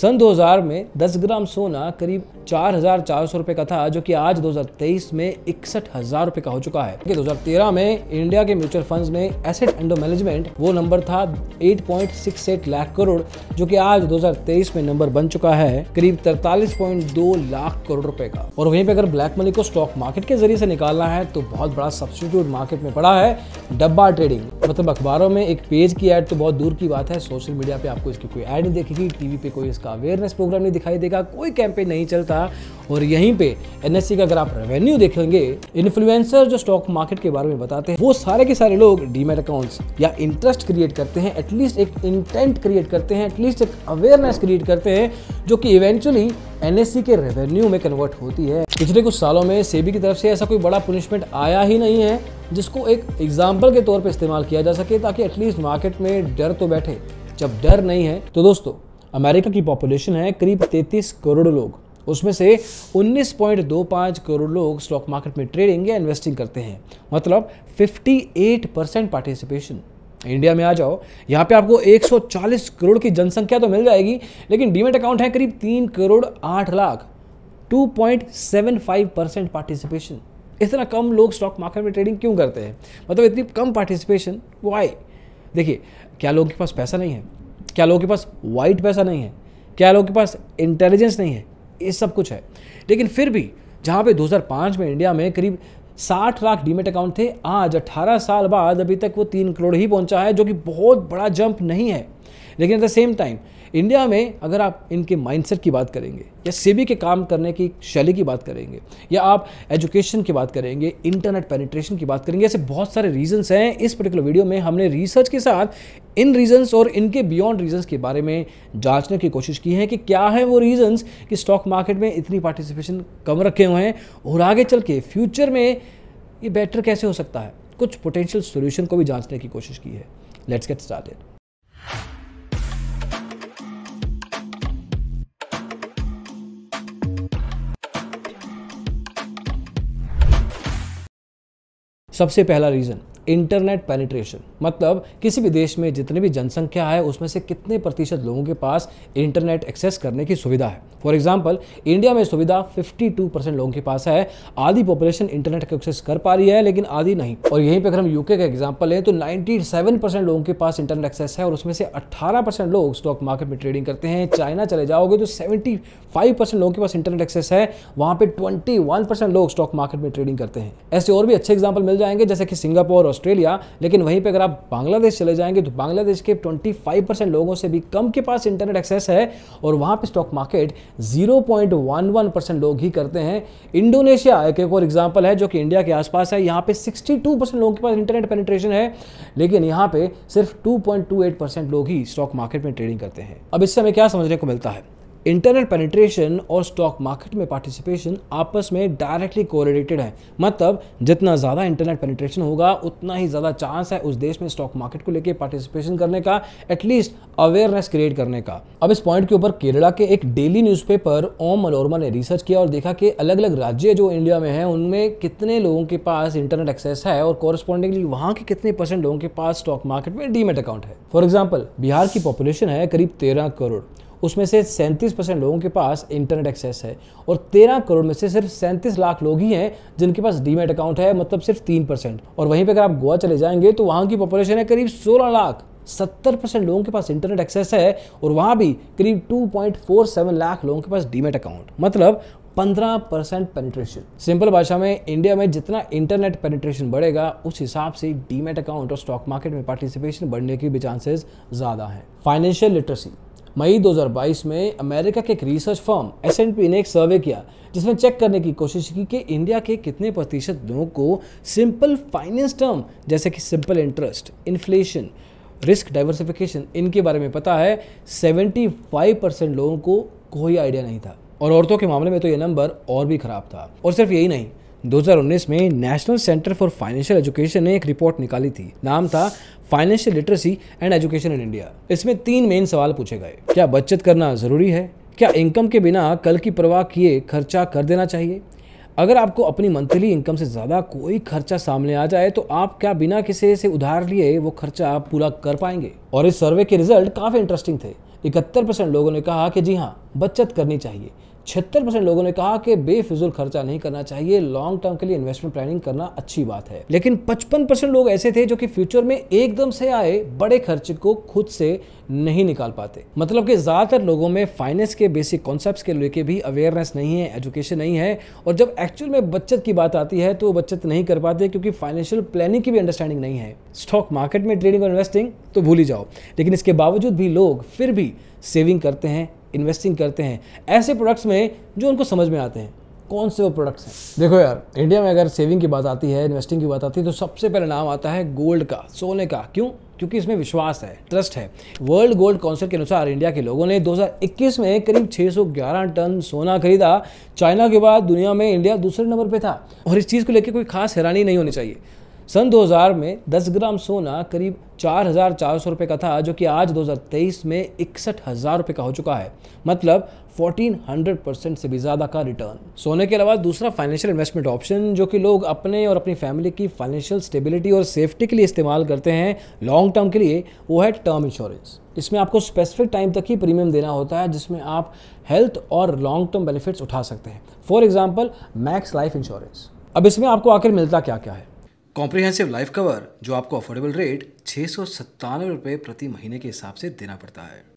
सन 2000 में 10 ग्राम सोना करीब 4,400 रुपए का था, जो कि आज 2023 में 61,000 रुपए का हो चुका है। 2013 में इंडिया के म्यूचुअल फंड्स में एसेट अंडर मैनेजमेंट वो नंबर था 8.68 लाख करोड़, जो कि आज 2023 में नंबर बन चुका है करीब 43.2 लाख करोड़ रुपए का। और वहीं पे अगर ब्लैक मनी को स्टॉक मार्केट के जरिए से निकालना है तो बहुत बड़ा सब्स्टिट्यूट मार्केट में पड़ा है डब्बा ट्रेडिंग। मतलब अखबारों में एक पेज की ऐड तो बहुत दूर की बात है, सोशल मीडिया पे आपको इसकी कोई ऐड नहीं देखेगी, टीवी पे कोई इसका अवेयरनेस प्रोग्राम नहीं दिखाई देगा, कोई कैंपेन नहीं चलता। और यहीं पे एनएससी का अगर आप रेवेन्यू देखेंगे, इन्फ्लुएंसर जो स्टॉक मार्केट के बारे में बताते हैं वो सारे के सारे लोग डीमैट अकाउंट्स या इंटरेस्ट क्रिएट करते हैं, एटलीस्ट एक इंटेंट क्रिएट करते हैं, एटलीस्ट एक अवेयरनेस क्रिएट करते हैं, जो कि इवेंचुअली एनएससी के रेवेन्यू में कन्वर्ट होती है। पिछले कुछ सालों में सेबी की तरफ से ऐसा कोई बड़ा पनिशमेंट आया ही नहीं है जिसको एक एग्जाम्पल के तौर पर इस्तेमाल किया जा सके, ताकि एटलीस्ट मार्केट में डर तो बैठे। जब डर नहीं है तो दोस्तों, अमेरिका की पॉपुलेशन है करीब 33 करोड़ लोग, उसमें से 19.25 करोड़ लोग स्टॉक मार्केट में ट्रेडिंग या इन्वेस्टिंग करते हैं, मतलब 58% पार्टिसिपेशन। इंडिया में आ जाओ, यहाँ पे आपको 140 करोड़ की जनसंख्या तो मिल जाएगी, लेकिन डीमैट अकाउंट है करीब 3 करोड़ 8 लाख, 2.75% पार्टिसिपेशन। इतना कम लोग स्टॉक मार्केट में ट्रेडिंग क्यों करते हैं? मतलब इतनी कम पार्टिसिपेशन वाई? देखिए, क्या लोगों के पास पैसा नहीं है? क्या लोगों के पास वाइट पैसा नहीं है? क्या लोगों के पास इंटेलिजेंस नहीं है? ये सब कुछ है, लेकिन फिर भी जहाँ पे 2005 में इंडिया में करीब 60 लाख डीमैट अकाउंट थे, आज 18 साल बाद अभी तक वो 3 करोड़ ही पहुंचा है, जो कि बहुत बड़ा जंप नहीं है। लेकिन at the same time India में अगर आप इनके माइंडसेट की बात करेंगे, या सेबी के काम करने की शैली की बात करेंगे, या आप एजुकेशन की बात करेंगे, इंटरनेट पेनिट्रेशन की बात करेंगे, ऐसे बहुत सारे रीजंस हैं। इस पर्टिकुलर वीडियो में हमने रिसर्च के साथ इन रीजंस और इनके बियॉन्ड रीजंस के बारे में जांचने की कोशिश की है कि क्या है वो रीजंस कि स्टॉक मार्केट में इतनी पार्टिसिपेशन कम रखे हुए हैं, और आगे चल के फ्यूचर में ये बेटर कैसे हो सकता है। कुछ पोटेंशियल सोल्यूशन को भी जांचने की कोशिश की है। Let's get started. सबसे पहला रीजन, इंटरनेट पेनिट्रेशन। मतलब किसी भी देश में जितनी भी जनसंख्या है उसमें से कितने प्रतिशत लोगों के पास इंटरनेट एक्सेस करने की सुविधा है। फॉर एग्जांपल, इंडिया में सुविधा 52% लोगों के पास है। आधी पॉपुलेशन इंटरनेट का एक्सेस कर पा रही है, लेकिन आधी नहीं। और यहीं पे अगर हम यूके का एग्जांपल लें तो 97% लोगों के पास इंटरनेट एक्सेस है, और उसमें से 18% लोग स्टॉक मार्केट में ट्रेडिंग करते हैं। चाइना चले जाओगे तो 75% लोगों के पास इंटरनेट एक्सेस है, वहाँ पे 21% लोग स्टॉक मार्केट में ट्रेडिंग करते हैं। ऐसे और भी अच्छे एग्जाम्पल मिल जाएंगे, जैसे कि सिंगापुर, ऑस्ट्रेलिया। लेकिन वहीं पे अगर आप बांग्लादेश चले जाएंगे तो बांग्लादेश के 25% लोगों से भी कम के पास इंटरनेट एक्सेस है, और वहां पे स्टॉक मार्केट 0.11% लोग ही करते हैं। इंडोनेशिया एक और एग्जांपल है जो कि इंडिया के आसपास है, यहाँ पे 62% लोगों के पास इंटरनेट पेनिट्रेशन है, लेकिन यहाँ पे सिर्फ 2.28% लोग ही स्टॉक मार्केट में ट्रेडिंग करते हैं। अब इससे हमें क्या समझने को मिलता है? इंटरनेट पेनिट्रेशन और स्टॉक मार्केट में पार्टिसिपेशन आपस में डायरेक्टली कोरिलेटेड है। मतलब जितना ज़्यादा इंटरनेट पेनिट्रेशन होगा उतना ही ज़्यादा चांस है उस देश में स्टॉक मार्केट को लेके पार्टिसिपेशन करने का, एटलीस्ट अवेयरनेस क्रिएट करने का। अब इस पॉइंट के ऊपर केरला के एक डेली न्यूज़पेपर ओम मनोरमा ने रिसर्च किया और देखा कि अलग अलग राज्य जो इंडिया में है उनमें कितने लोगों के पास इंटरनेट एक्सेस है, और कॉरस्पॉन्डिंगली वहाँ के कितने % लोगों के पास स्टॉक मार्केट में डीमैट अकाउंट है। फॉर एग्जाम्पल, बिहार की पॉपुलेशन है करीब 13 करोड़, उसमें से 37% लोगों के पास इंटरनेट एक्सेस है, और 13 करोड़ में से सिर्फ 37 लाख लोग ही हैं जिनके पास डीमैट अकाउंट है, मतलब सिर्फ 3%। और वहीं पे अगर आप गोवा चले जाएंगे तो वहाँ की पॉपुलेशन है करीब 16 लाख, 70% लोगों के पास इंटरनेट एक्सेस है, और वहाँ भी करीब 2.47 लाख लोगों के पास डीमैट अकाउंट, मतलब 15% पेनिट्रेशन। सिंपल भाषा में, इंडिया में जितना इंटरनेट पेनिट्रेशन बढ़ेगा उस हिसाब से डीमैट अकाउंट और स्टॉक मार्केट में पार्टिसिपेशन बढ़ने के भी चांसेस ज़्यादा हैं। Financial literacy. मई 2022 में अमेरिका के एक रिसर्च फर्म S&P ने एक सर्वे किया जिसमें चेक करने की कोशिश की कि इंडिया के कितने प्रतिशत लोगों को सिंपल फाइनेंस टर्म जैसे कि simple interest, inflation, risk diversification, इनके बारे में पता है। 75% लोगों को कोई आइडिया नहीं था, और औरतों के मामले में तो ये नंबर और भी खराब था। और सिर्फ यही नहीं, 2019 में national centre for financial education ने एक रिपोर्ट निकाली थी, नाम था financial literacy and education in India. इसमें 3 मेन सवाल पूछे गए। क्या बचत करना ज़रूरी है? क्या इनकम के बिना कल की परवाह किए खर्चा कर देना चाहिए? अगर आपको अपनी मंथली इनकम से ज़्यादा कोई खर्चा सामने आ जाए तो आप क्या बिना किसी से उधार लिए वो खर्चा पूरा कर पाएंगे? और इस सर्वे के रिजल्ट काफ़ी इंटरेस्टिंग थे। 71% लोगों ने कहा कि जी हाँ, बचत करनी चाहिए। 76% लोगों ने कहा कि बेफिजूल खर्चा नहीं करना चाहिए, लॉन्ग टर्म के लिए इन्वेस्टमेंट प्लानिंग करना अच्छी बात है। लेकिन 55% लोग ऐसे थे जो कि फ्यूचर में एकदम से आए बड़े खर्चे को खुद से नहीं निकाल पाते। मतलब कि ज्यादातर लोगों में फाइनेंस के बेसिक कॉन्सेप्ट्स के लेके भी अवेयरनेस नहीं है, एजुकेशन नहीं है, और जब एक्चुअल में बचत की बात आती है तो वो बचत नहीं कर पाते क्योंकि फाइनेंशियल प्लानिंग की भी अंडरस्टैंडिंग नहीं है। स्टॉक मार्केट में ट्रेडिंग और इन्वेस्टिंग तो भूल ही जाओ, लेकिन इसके बावजूद भी लोग फिर भी सेविंग करते हैं, इन्वेस्टिंग करते हैं ऐसे प्रोडक्ट्स में जो उनको समझ में आते हैं। कौन से वो प्रोडक्ट्स हैं? देखो यार, इंडिया में अगर सेविंग की बात आती है, इन्वेस्टिंग की बात आती है, तो सबसे पहले नाम आता है गोल्ड का, सोने का। क्यों? क्योंकि इसमें विश्वास है, ट्रस्ट है। वर्ल्ड गोल्ड काउंसिल के अनुसार इंडिया के लोगों ने 2021 में करीब 611 टन सोना खरीदा। चाइना के बाद दुनिया में इंडिया दूसरे नंबर पे था, और इस चीज़ को लेकर कोई खास हैरानी नहीं होनी चाहिए। सन 2000 में 10 ग्राम सोना करीब 4,400 रुपये का था, जो कि आज 2023 में 61,000 रुपये का हो चुका है। मतलब 1400% से भी ज़्यादा का रिटर्न। सोने के अलावा दूसरा फाइनेंशियल इन्वेस्टमेंट ऑप्शन जो कि लोग अपने और अपनी फैमिली की फाइनेंशियल स्टेबिलिटी और सेफ्टी के लिए इस्तेमाल करते हैं लॉन्ग टर्म के लिए, वो है टर्म इंश्योरेंस। इसमें आपको स्पेसिफिक टाइम तक ही प्रीमियम देना होता है, जिसमें आप हेल्थ और लॉन्ग टर्म बेनिफिट्स उठा सकते हैं। For example max life insurance. अब इसमें आपको आखिर मिलता क्या क्या है? कॉम्प्रिहेंसिव लाइफ कवर, जो आपको अफोर्डेबल रेट 697 रुपये प्रति महीने के हिसाब से देना पड़ता है।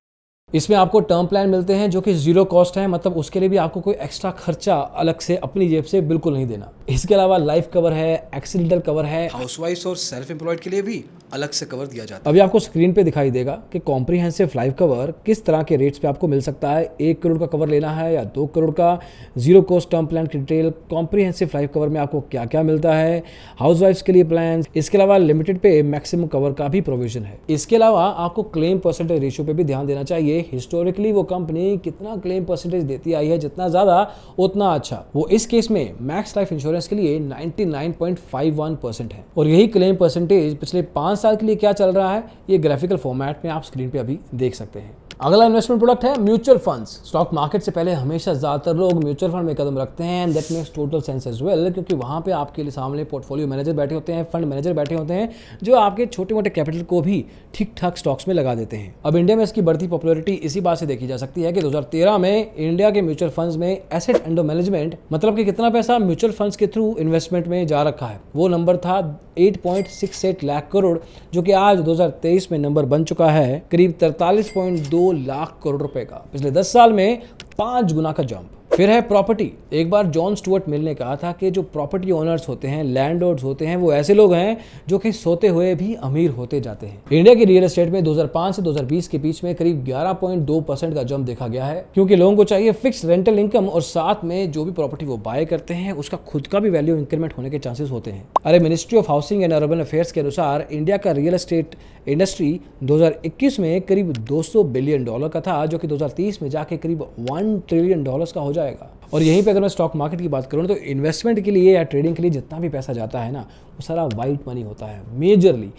इसमें आपको टर्म प्लान मिलते हैं जो कि जीरो कॉस्ट है, मतलब उसके लिए भी आपको कोई एक्स्ट्रा खर्चा अलग से अपनी जेब से बिल्कुल नहीं देना। इसके अलावा लाइफ कवर है, एक्सीडेंटल कवर है, हाउसवाइफ और सेल्फ एम्प्लॉयड के लिए भी अलग से कवर दिया जाता है। अभी आपको स्क्रीन पे दिखाई देगा कि कॉम्प्रिहेंसिव लाइफ कवर किस तरह के रेट्स पे आपको मिल सकता है। 1 करोड़ का कवर लेना है या 2 करोड़ का, जीरो कॉस्ट टर्म प्लान की डिटेल, कॉम्प्रिहेंसिव लाइफ कवर में आपको क्या क्या मिलता है, हाउसवाइफ्स के लिए प्लान, इसके अलावा लिमिटेड पे मैक्सिमम कवर का भी प्रोविजन है। इसके अलावा आपको क्लेम परसेंटेज रेशियो पे भी ध्यान देना चाहिए। हिस्टोरिकली वो कंपनी कितना क्लेम परसेंटेज देती आई है, जितना ज्यादा उतना अच्छा। वो इस केस में मैक्स लाइफ इंश्योरेंस के लिए 99.51% है, और यही क्लेम परसेंटेज पिछले 5 साल के लिए क्या चल रहा है, ये ग्राफिकल फॉर्मेट में आप स्क्रीन पे अभी देख सकते हैं। अगला इन्वेस्टमेंट प्रोडक्ट है म्यूचुअल फंड्स। स्टॉक मार्केट से पहले हमेशा ज्यादातर लोग म्यूचुअल फंड में कदम रखते हैं, and that makes total sense as well, क्योंकि वहां पे आपके सामने पोर्टफोलियो मैनेजर बैठे होते हैं, फंड मैनेजर बैठे होते हैं, जो आपके छोटे मोटे कैपिटल को भी ठीक ठाक स्टॉक्स में लगा देते हैं। अब इंडिया में इसकी बढ़ती पॉपुलैरिटी इसी बात से देखी जा सकती है कि 2013 में इंडिया के म्यूचुअल फंड्स में एसेट अंडर मैनेजमेंट, मतलब कि कितना पैसा म्यूचुअल फंड्स के थ्रू इन्वेस्टमेंट में जा रखा है, वो नंबर था 8.68 लाख करोड़, जो कि आज 2023 में नंबर बन चुका है करीब 43.2 लाख करोड़ रुपए का। पिछले 10 साल में 5 गुना का जंप। फिर है प्रॉपर्टी। एक बार जॉन स्टुअर्ट मिल ने कहा था कि जो प्रॉपर्टी ओनर्स होते हैं, लैंडलॉर्ड्स होते हैं, वो ऐसे लोग हैं जो कि सोते हुए भी अमीर होते जाते हैं। इंडिया की रियल एस्टेट में 2005 से 2020 के बीच में करीब 11.2% का जंप देखा गया है, क्योंकि लोगों को चाहिए फिक्स रेंटल इनकम, और साथ में जो भी प्रॉपर्टी वो बाय करते हैं उसका खुद का भी वैल्यू इंक्रीमेंट होने के चांसेस होते हैं। अरे ministry of housing and urban affairs के अनुसार इंडिया का रियल एस्टेट इंडस्ट्री 2021 में करीब $200 बिलियन का था, जो कि 2030 में जाके करीब $1 ट्रिलियन का हो जाएगा। और यहीं पे अगर मैं स्टॉक मार्केट की बात करूँ तो इन्वेस्टमेंट के लिए या ट्रेडिंग के लिए जितना भी पैसा जाता है ना, वो सारा वाइट मनी होता है मेजरली।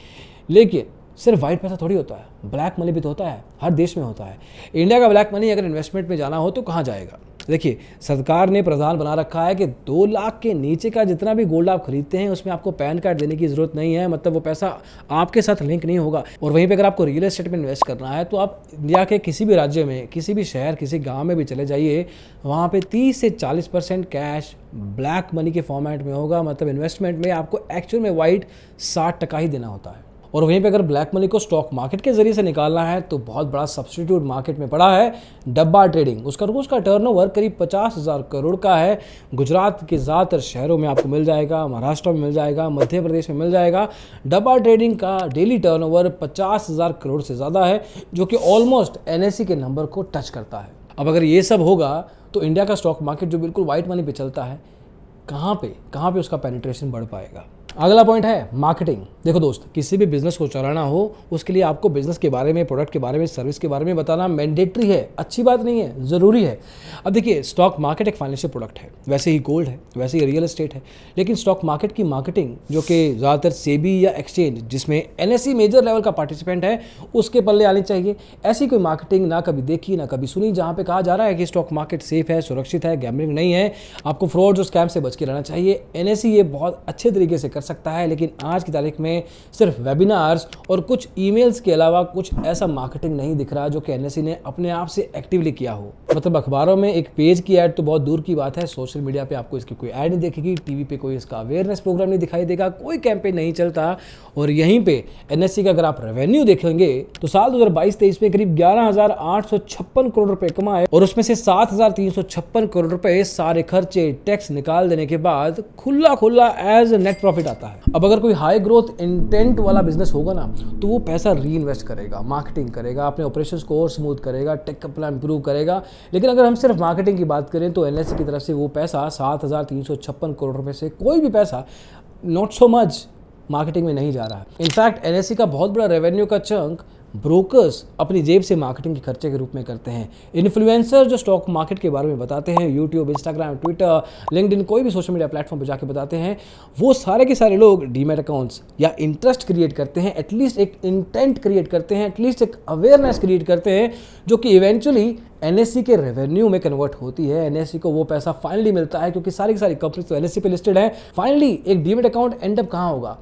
लेकिन सिर्फ वाइट पैसा थोड़ी होता है, ब्लैक मनी भी तो होता है, हर देश में होता है। इंडिया का ब्लैक मनी अगर इन्वेस्टमेंट में जाना हो तो कहाँ जाएगा? देखिए, सरकार ने प्रावधान बना रखा है कि 2 लाख के नीचे का जितना भी गोल्ड आप खरीदते हैं उसमें आपको पैन कार्ड देने की जरूरत नहीं है, मतलब वो पैसा आपके साथ लिंक नहीं होगा। और वहीं पे अगर आपको रियल एस्टेट में इन्वेस्ट करना है तो आप इंडिया के किसी भी राज्य में, किसी भी शहर, किसी गाँव में भी चले जाइए, वहाँ पे 30 से 40% कैश ब्लैक मनी के फॉर्मेट में होगा। मतलब इन्वेस्टमेंट में आपको एक्चुअल में वाइट 60% ही देना होता है। और वहीं पे अगर ब्लैक मनी को स्टॉक मार्केट के जरिए से निकालना है तो बहुत बड़ा सब्स्टिट्यूट मार्केट में पड़ा है डब्बा ट्रेडिंग। उसका रोज का टर्नओवर करीब 50,000 करोड़ का है। गुजरात के ज़्यादातर शहरों में आपको मिल जाएगा, महाराष्ट्र में मिल जाएगा, मध्य प्रदेश में मिल जाएगा। डब्बा ट्रेडिंग का डेली टर्नओवर 50,000 करोड़ से ज़्यादा है, जो कि ऑलमोस्ट NSE के नंबर को टच करता है। अब अगर ये सब होगा तो इंडिया का स्टॉक मार्केट जो बिल्कुल वाइट मनी पे चलता है, कहाँ पे उसका पेनिट्रेशन बढ़ पाएगा? अगला पॉइंट है मार्केटिंग। देखो दोस्त, किसी भी बिजनेस को चलाना हो उसके लिए आपको बिजनेस के बारे में, प्रोडक्ट के बारे में, सर्विस के बारे में बताना मैंडेटरी है। अच्छी बात नहीं है, ज़रूरी है। अब देखिए, स्टॉक मार्केट एक फाइनेंशियल प्रोडक्ट है, वैसे ही गोल्ड है, वैसे ही रियल एस्टेट है। लेकिन स्टॉक मार्केट की मार्केटिंग जो कि ज़्यादातर सेबी या एक्सचेंज, जिसमें NSE मेजर लेवल का पार्टिसिपेंट है, उसके पल्ले आनी चाहिए। ऐसी कोई मार्केटिंग ना कभी देखी ना कभी सुनी जहाँ पे कहा जा रहा है कि स्टॉक मार्केट सेफ है, सुरक्षित है, गैम्बलिंग नहीं है, आपको फ्रॉड और स्कैम से बच के रहना चाहिए। NSE ये बहुत अच्छे तरीके से कर सकता है, लेकिन आज की तारीख में सिर्फ वेबिनार्स और कुछ ईमेल्स के अलावा कुछ ऐसा मार्केटिंग नहीं दिख रहा जो कि एनएससी ने अपने आप से एक्टिवली किया हो। मतलब अखबारों में एक पेज की ऐड तो बहुत दूर की बात है, सोशल मीडिया पे आपको इसकी कोई ऐड नहीं दिखेगी, टीवी पे कोई इसका अवेयरनेस प्रोग्राम नहीं दिखाई देगा, कोई कैंपेन नहीं चलता। और यहीं पे एनएससी का अगर आप रेवेन्यू देखेंगे तो साल 2022-23 में करीब 11,856 करोड़ रुपए कमाए और उसमें से 7,356 करोड़ रुपए सारे खर्चे टैक्स निकाल देने के बाद खुला एज नेट प्रॉफिट आता है। अब अगर कोई हाई ग्रोथ इंटेंट वाला बिजनेस होगा ना तो वो पैसा री इन्वेस्ट करेगा, मार्केटिंग करेगा, अपने ऑपरेशंस को और स्मूथ करेगा, टेक का प्लान इंप्रूव करेगा। लेकिन अगर हम सिर्फ मार्केटिंग की बात करें तो एनएससी की तरफ से वो पैसा 7,356 करोड़ रुपए से कोई भी पैसा नॉट सो मच मार्केटिंग में नहीं जा रहा है। इनफैक्ट एनएससी का बहुत बड़ा रेवेन्यू का चंक ब्रोकर्स अपनी जेब से मार्केटिंग के खर्चे के रूप में करते हैं। इन्फ्लुएंसर जो स्टॉक मार्केट के बारे में बताते हैं, यूट्यूब, इंस्टाग्राम, ट्विटर, लिंक्डइन, कोई भी सोशल मीडिया प्लेटफॉर्म पे जाके बताते हैं, वो सारे के सारे लोग डीमैट अकाउंट्स या इंटरेस्ट क्रिएट करते हैं, एटलीस्ट एक इंटेंट क्रिएट करते हैं, एटलीस्ट एक अवेयरनेस क्रिएट करते हैं, जो कि इवेंचुअली एनएससी के रेवेन्यू में कन्वर्ट होती है। एनएससी को वो पैसा फाइनली मिलता है क्योंकि सारी की सारी कंपनी तो एनएससी पे लिस्टेड है। फाइनली एक डीमैट अकाउंट एंड अप कहाँ होगा?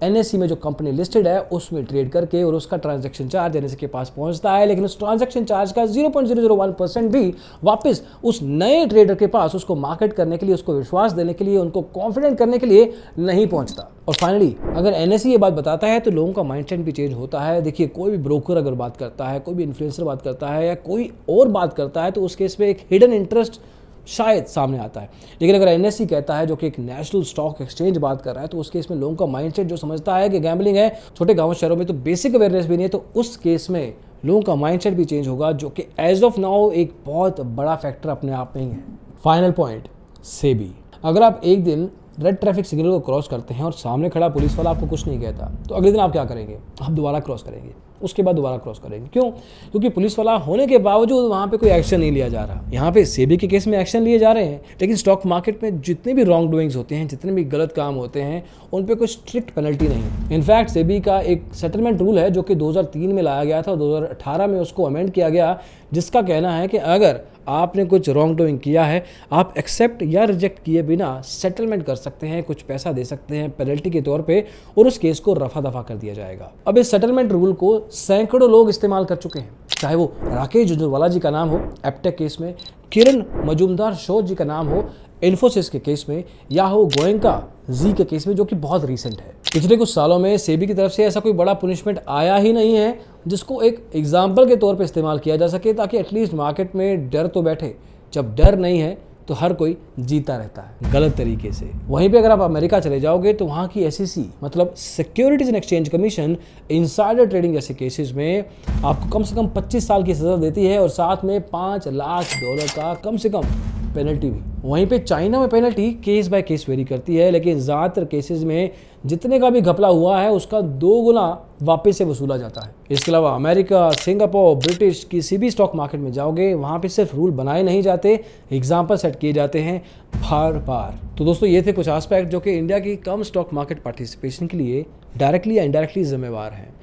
एनएससी में जो कंपनी लिस्टेड है उसमें ट्रेड करके, और उसका ट्रांजैक्शन चार्ज एनएससी के पास पहुंचता है। लेकिन उस ट्रांजैक्शन चार्ज का 0.001% भी वापस उस नए ट्रेडर के पास उसको मार्केट करने के लिए, उसको विश्वास देने के लिए, उनको कॉन्फिडेंट करने के लिए नहीं पहुंचता। और फाइनली अगर एनएससी ये बात बताता है तो लोगों का माइंडसेट भी चेंज होता है। देखिए, कोई भी ब्रोकर अगर बात करता है, कोई भी इन्फ्लुएंसर बात करता है या कोई और बात करता है तो उस केस में एक हिडन इंटरेस्ट शायद सामने आता है। लेकिन अगर एनएससी कहता है, जो कि एक नेशनल स्टॉक एक्सचेंज बात कर रहा है, तो उस केस में लोगों का माइंडसेट जो समझता है कि गैम्बलिंग है, छोटे गांव शहरों में तो बेसिक अवेयरनेस भी नहीं है, तो उस केस में लोगों का माइंडसेट भी चेंज होगा, जो कि एज ऑफ नाउ एक बहुत बड़ा फैक्टर अपने आप में ही है। Final point, SEBI. अगर आप एक दिन रेड ट्रैफिक सिग्नल को क्रॉस करते हैं और सामने खड़ा पुलिस वाला आपको कुछ नहीं कहता, तो अगले दिन आप क्या करेंगे? आप दोबारा क्रॉस करेंगे, उसके बाद दोबारा क्रॉस करेंगे। क्यों? क्योंकि पुलिस वाला होने के बावजूद वहाँ पे कोई एक्शन नहीं लिया जा रहा। यहाँ पे सेबी के केस में एक्शन लिए जा रहे हैं, लेकिन स्टॉक मार्केट में जितने भी रॉन्ग डूइंग्स होते हैं, जितने भी गलत काम होते हैं, उन पे कोई स्ट्रिक्ट पेनल्टी नहीं है। इनफैक्ट सेबी का एक सेटलमेंट रूल है जो कि 2003 में लाया गया था और 2018 में उसको अमेंड किया गया, जिसका कहना है कि अगर आपने कुछ रॉन्ग डूइंग किया है, आप एक्सेप्ट या रिजेक्ट किए बिना सेटलमेंट कर सकते हैं, कुछ पैसा दे सकते हैं पेनल्टी के तौर पे, और उस केस को रफा दफा कर दिया जाएगा। अब इस सेटलमेंट रूल को सैकड़ों लोग इस्तेमाल कर चुके हैं, चाहे वो राकेश झुंझुनवाला जी का नाम हो एप्टेक केस में, किरण मजूमदार शो जी का नाम हो इन्फोसिस के केस में, या हो गोयंका जी के केस में, जो कि बहुत रीसेंट है। पिछले कुछ सालों में सेबी की तरफ से ऐसा कोई बड़ा पनिशमेंट आया ही नहीं है जिसको एक एग्जाम्पल के तौर पे इस्तेमाल किया जा सके, ताकि एटलीस्ट मार्केट में डर तो बैठे। जब डर नहीं है तो हर कोई जीता रहता है गलत तरीके से। वहीं पे अगर आप अमेरिका चले जाओगे तो वहाँ की SEC मतलब securities and exchange commission insider trading जैसे केसेस में आपको कम से कम 25 साल की सजा देती है और साथ में $5 लाख का कम से कम पेनल्टी भी। वहीं पे चाइना में penalty case by case very करती है, लेकिन ज़्यादातर केसेस में जितने का भी घपला हुआ है उसका 2 गुना वापस से वसूला जाता है। इसके अलावा अमेरिका, सिंगापुर, ब्रिटिश किसी भी स्टॉक मार्केट में जाओगे, वहाँ पे सिर्फ रूल बनाए नहीं जाते, एग्जाम्पल सेट किए जाते हैं बार बार। तो दोस्तों, ये थे कुछ एस्पेक्ट जो कि इंडिया की कम स्टॉक मार्केट पार्टिसिपेशन के लिए डायरेक्टली या इनडायरेक्टली जिम्मेवार हैं।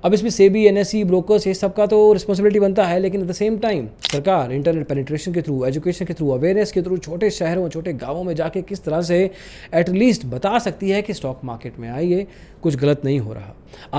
अब इसमें सेबी, एनएससी, ब्रोकर्स, ये सबका तो रिस्पॉन्सिबिलिटी बनता है, लेकिन एट द सेम टाइम सरकार इंटरनेट पेनिट्रेशन के थ्रू, एजुकेशन के थ्रू, अवेयरनेस के थ्रू छोटे शहरों, छोटे गांवों में जाके किस तरह से एटलीस्ट बता सकती है कि स्टॉक मार्केट में आइए, कुछ गलत नहीं हो रहा।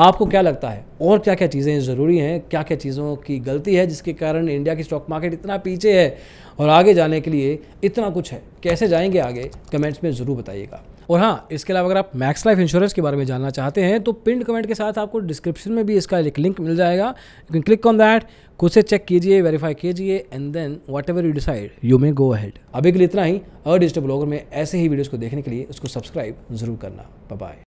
आपको क्या लगता है और क्या क्या चीज़ें ज़रूरी हैं, क्या क्या चीज़ों की गलती है जिसके कारण इंडिया की स्टॉक मार्केट इतना पीछे है और आगे जाने के लिए इतना कुछ है? कैसे जाएंगे आगे? कमेंट्स में ज़रूर बताइएगा। और हाँ, इसके अलावा अगर आप मैक्स लाइफ इंश्योरेंस के बारे में जानना चाहते हैं तो पिन कमेंट के साथ आपको डिस्क्रिप्शन में भी इसका एक लिंक मिल जाएगा। You can click on that, खुद से चेक कीजिए, वेरीफाई कीजिए, and then whatever you decide you may go ahead. अभी के लिए इतना ही। और डिजिटल ब्लॉगर में ऐसे ही वीडियोस को देखने के लिए उसको सब्सक्राइब जरूर करना। Bye bye.